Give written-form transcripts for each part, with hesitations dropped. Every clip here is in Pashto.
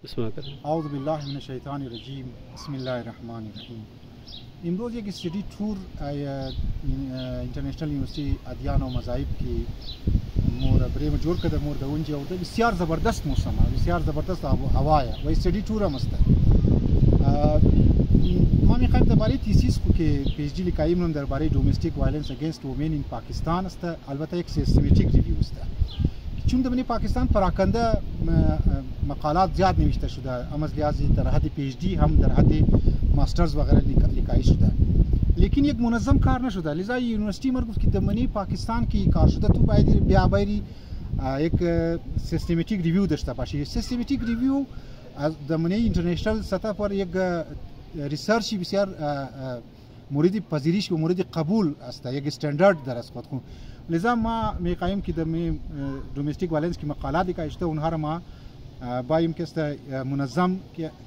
اعوذ بالله من الشیطان الرجیم بسم الله الرحمن الرحیم. امروز یک استدی تور اینترنشنل یونیورسیتی ادیان و مذاهب کی برای جور کرده مورد اونجا و بسیار زبردست موسمه، بسیار زبردست آب و هوایه و استدی تور هم است. ما میخوایم درباره تیسیس کو که پی اچ دی لیکاییم درباره دومستیک وایلنس اگینست وومن این پاکستان است. البته یک سیستماتیک ریویو است، چون در پاکستان پراکنده مقالات زیاد نوشته شده، هم از لحاظ در حد پی اچ دی هم در حد ماسترز وغیره لیکای شده، لیکن یک منظم کار نشده. لذا یونیورسیتی مرگفت که در پاکستان کی کار شده تو باید بیابری یک سیستماتیک ریویو داشته باشی. سیستماتیک ریویو از در اینترنشنال سطح پر یک ریسرچی بسیار مورد پذیرش و مورد قبول است، یک استاندارد در از خود. لذا ما می‌خواهیم که در دومستیک وایلنس کی مقالات لیکای شده اونها را ما بایم که است منظم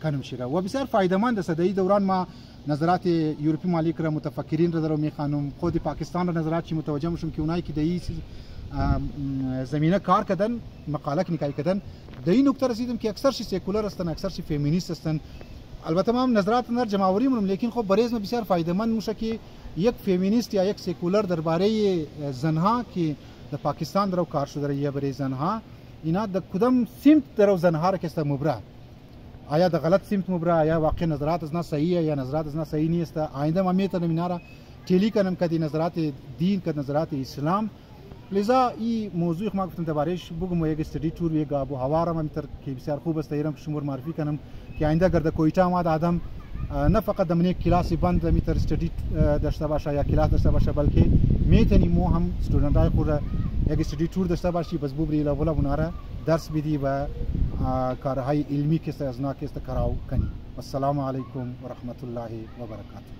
کنیم شده و بسیار فایده‌مند است. در این دوران ما نظرات یورپی مالک را متفکرین را در می‌خوانم، خود پاکستان را نظرات چی متوجه میشم که اونایی که در این زمینه کار کردن مقاله لیکای کردن در این نکته رسیدم که اکثرش سکولار هستند، اکثرش فمینیست هستند. البته ما نظرات نر جمعوری مونم، لیکن خب برای ما بسیار فایده‌مند میشه که یک فمینیست یا یک سکولار درباره زنها که در پاکستان درو کار شده یا برای زنها اینا در کدام سمت درو زنها را که است مبرا، آیا در غلط سمت مبرا، آیا واقع نظرات از نه صحیحه یا نظرات از نه صحیح نیست. آینده ما میتونیم اینا را تلی کنیم که نظرات دین که نظرات اسلام. لذا این موضوع ما گفتم دربارهش بگم و یک استدی تور یک آب و هوا را من که بسیار خوب است ایران شمار معرفی کنم که آینده اگر در کویتا ما آدم نه فقط در یک کلاسی بند میتر استدی داشته باشه یا کلاس داشته باشه، بلکه میتونیم ما هم استودنتای خود یک استدی تور داشته باشیم بس ببری لاولا اونها را درس بدی و کارهای علمی که از نا که است کراو کنی. السلام علیکم و رحمت الله و برکاته.